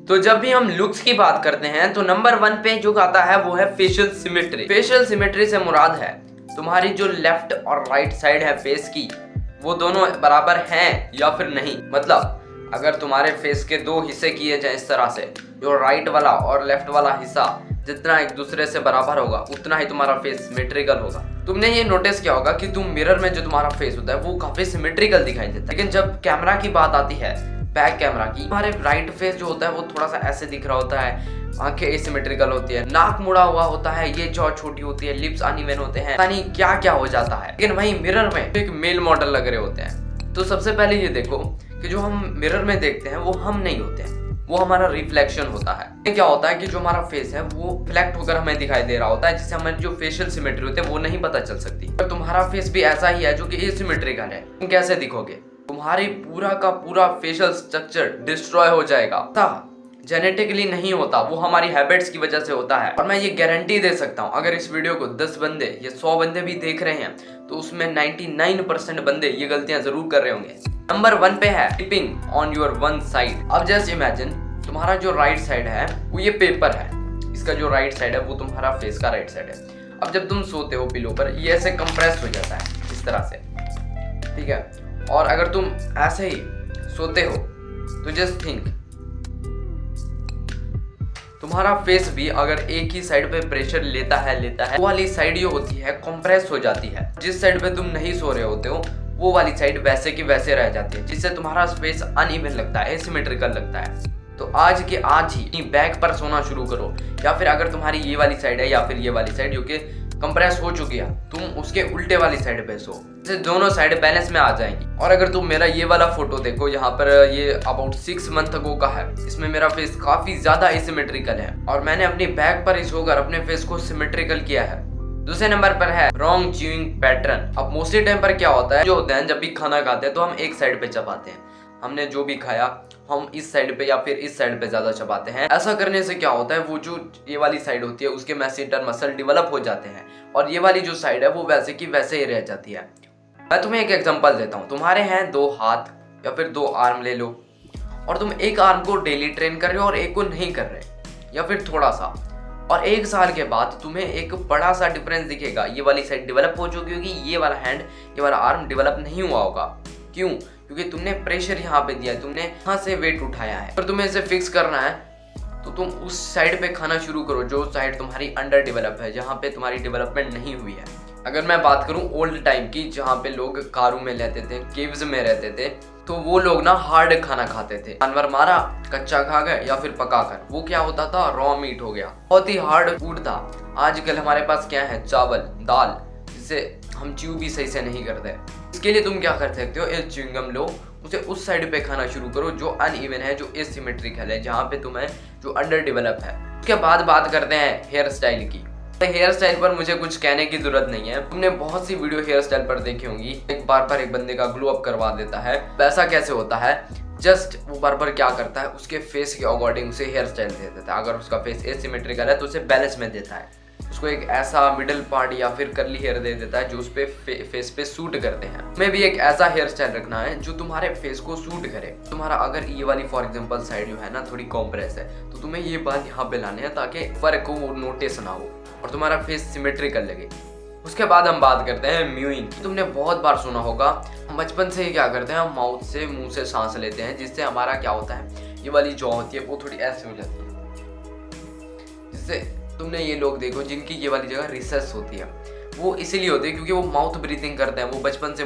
तो जब भी हम लुक्स की बात करते हैं तो नंबर 1 पे जो आता है वो है फेशियल सिमेट्री। फेशियल सिमेट्री से मुराद है तुम्हारी जो लेफ्ट और राइट साइड है फेस की, वो दोनों बराबर हैं या फिर नहीं। मतलब अगर तुम्हारे फेस के दो हिस्से किए जाए इस तरह से, जो राइट वाला और लेफ्ट वाला हिस्सा जितना एक दूसरे से बराबर होगा उतना ही तुम्हारा फेस सिमेट्रिकल होगा। तुमने ये नोटिस किया होगा कि तुम मिरर में जो तुम्हारा फेस होता है वो काफी सिमेट्रिकल दिखाई देता है, लेकिन जब कैमरा की बात आती है, बैक कैमरा की, तुम्हारे राइट फेस जो होता है वो थोड़ा सा ऐसे दिख रहा होता है, आंखें एसिमेट्रिकल होती है, नाक मुड़ा हुआ होता है, ये जॉ छोटी होती है, लिप्स अनइवन होते हैं, पता नहीं क्या क्या हो जाता है। लेकिन वहीं मिरर में एक मेल मॉडल लग रहे होते हैं। तो सबसे पहले ये देखो कि जो हम मिरर में देखते हैं वो हम नहीं होते हैं, वो हमारा रिफ्लेक्शन होता है। ये क्या होता है कि जो हमारा फेस है वो रिफ्लेक्ट होकर हमें दिखाई दे रहा होता है, जिससे हमारी जो फेशियल सिमेट्री होती है वो नहीं पता चल सकती। तो तुम्हारा फेस भी ऐसा ही है जो कि एसिमेट्रिकल है, तुम कैसे दिखोगे? तुम्हारी पूरा का पूरा फेशियल स्ट्रक्चर डिस्ट्रॉय हो जाएगा। जेनेटिकली नहीं होता, वो हमारी हैबिट्स की वजह से होता है। और मैं ये गारंटी दे सकता हूँ, अगर इस वीडियो को 10 बंदे या 100 बंदे भी देख रहे हैं तो उसमें 99% बंदे ये गलतियां जरूर कर रहे होंगे। नंबर 1 पे है tipping on your one side. अब जस्ट इमेजिन तुम्हारा जो राइट साइड है वो ये पेपर है, इसका जो राइट साइड है वो तुम्हारा फेस का राइट साइड है। अब जब तुम सोते हो पिलो पर, ये ऐसे कंप्रेस हो जाता है इस तरह से, ठीक है। और अगर तुम ऐसे ही सोते हो तो जस्ट थिंक, तुम्हारा फेस भी अगर एक ही साइड पे प्रेशर लेता है वो वाली साइड जो होती है कंप्रेस हो जाती है। जिस साइड पे तुम नहीं सो रहे होते हो वो वाली साइड वैसे की वैसे रह जाती है, जिससे तुम्हारा फेस अनइवन लगता है, एसिमेट्रिकल लगता है। तो आज के आज ही बैक पर सोना शुरू करो, या फिर अगर तुम्हारी ये वाली साइड है या फिर ये वाली साइड जो कि कंप्रेस हो चुकी है, तुम उसके उल्टे वाली साइड पे सो, इससे दोनों साइड बैलेंस में आ जाएंगी। और अगर तुम मेरा ये वाला फोटो देखो, यहाँ पर ये अबाउट 6 मंथ अगो का है, इसमें मेरा फेस काफी ज्यादा एसिमेट्रिकल है और मैंने अपनी बैक पर ही सोकर अपने फेस को सिमेट्रिकल किया है। दूसरे नंबर पर है रॉन्ग च्यूइंग पैटर्न। अब मोस्टली टाइम पर क्या होता है, जो होते हैं जब भी खाना खाते हैं तो हम एक साइड पे चबाते हैं, हमने जो भी खाया हम इस साइड पे या फिर इस साइड पे ज्यादा चबाते हैं। ऐसा करने से क्या होता है, वो जो ये वाली साइड होती है उसके मैसेटर मसल डेवलप हो जाते हैं और ये वाली जो साइड है वो वैसे की वैसे ही रह जाती है। मैं तुम्हें एक एग्जांपल देता हूँ। तुम्हारे हैं 2 हाथ या फिर 2 आर्म ले लो, और तुम एक आर्म को डेली ट्रेन कर रहे हो और एक को नहीं कर रहे, या फिर थोड़ा सा, और 1 साल के बाद तुम्हें एक बड़ा सा डिफरेंस दिखेगा। ये वाली साइड डेवलप हो चुकी होगी, ये वाला हैंड, ये वाला आर्म डेवलप नहीं हुआ होगा। क्यों? क्योंकि तुमने प्रेशर यहाँ पे दिया है, तुमने यहाँ से वेट उठाया है। अगर तुम्हें इसे फिक्स करना है तो तुम उस साइड पे खाना शुरू करो जो साइड तुम्हारी अंडर डेवलप है, जहाँ पे तुम्हारी डेवलपमेंट नहीं हुई है। अगर मैं बात करूँ ओल्ड टाइम की, जहाँ पे लोग कारों में रहते थे, केव्स में रहते थे, तो वो लोग ना हार्ड खाना खाते थे। जानवर मारा, कच्चा खा गए या फिर पका कर, वो क्या होता था, रॉ मीट हो गया, बहुत ही हार्ड फूड था। आजकल हमारे पास क्या है, चावल, दाल, जिससे हम च्यू भी सही से नहीं करते। इसके लिए तुम क्या कर सकते हो, एक च्युइंगम लो, उसे उस साइड पे खाना शुरू करो जो अनइवन है, जो एसिमेट्रिकल है, जहाँ पे तुम्हें जो अंडर डेवलप है। उसके बाद बात करते हैं हेयर स्टाइल की। हेयर स्टाइल पर मुझे कुछ कहने की जरूरत नहीं है, तुमने बहुत सी वीडियो हेयर स्टाइल पर देखी होंगी। एक बार पर एक बंदे का ग्लो अप करवा देता है, वैसा कैसे होता है, जस्ट वो बार बार क्या करता है, उसके फेस के अकॉर्डिंग उसे हेयर स्टाइल दे देता है। अगर उसका फेस एसिमेट्रिकल है तो उसे बैलेंस में देता है, उसको एक ऐसा मिडिल पार्ट या फिर कर्ली हेयर दे देता है जो उस पे फेस पे सूट करते हैं। हमें भी एक ऐसा हेयर स्टाइल रखना है जो तुम्हारे फेस को सूट करे। तुम्हारा अगर ये वाली फॉर एग्जांपल साइड जो है ना थोड़ी कॉम्प्रेस है, तो तुम्हें ये बात यहाँ पे लाने हैं ताकि फर्क को वो नोटिस ना हो और तुम्हारा फेस सिमेट्रिकल लगे। उसके बाद हम बात करते हैं म्यूइंग की। तुमने बहुत बार सुना होगा, हम बचपन से ही क्या करते हैं, हम माउथ से मुंह से सांस लेते हैं, जिससे हमारा क्या होता है, ये वाली जॉ होती है वो थोड़ी ऐसे हो जाती है, जिससे तुमने ये लोग देखो जिनकी ये वाली जगह रिसेस होती है, वो इसीलिए होती है क्योंकि वो माउथ ब्रीथिंग करते हैं। वो बचपन से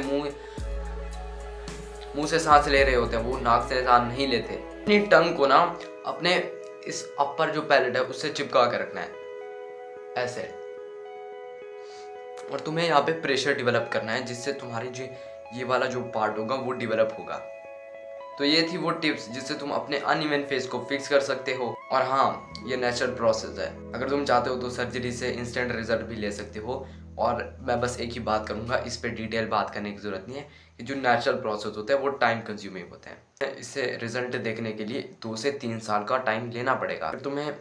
मुंह से सांस ले रहे होते हैं, वो नाक से सांस नहीं लेते। अपनी टंग को ना अपने इस अपर जो पैलेट है उससे चिपका कर रखना है ऐसे, और तुम्हें यहाँ पे प्रेशर डेवलप करना है, जिससे तुम्हारी जो ये वाला जो पार्ट होगा वो डेवलप होगा। तो ये थी वो टिप्स जिससे तुम अपने अनइवन फेस को फिक्स कर सकते हो। और हाँ, ये नेचुरल प्रोसेस है, अगर तुम चाहते हो तो सर्जरी से इंस्टेंट रिजल्ट भी ले सकते हो। और मैं बस एक ही बात करूंगा, इस पे डिटेल बात करने की जरूरत नहीं है कि जो नेचुरल प्रोसेस होता है वो टाइम कंज्यूमिंग होते हैं। इससे रिजल्ट देखने के लिए 2 से 3 साल का टाइम लेना पड़ेगा। अगर तुम्हें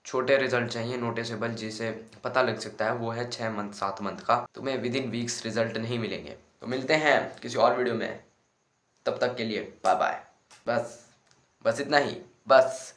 छोटे रिजल्ट चाहिए, नोटिसेबल, जिसे पता लग सकता है, वो है 6 मंथ 7 मंथ का। तुम्हें विद इन वीक्स रिजल्ट नहीं मिलेंगे। तो मिलते हैं किसी और वीडियो में, तब तक के लिए बाय बाय। बस इतना ही, बस।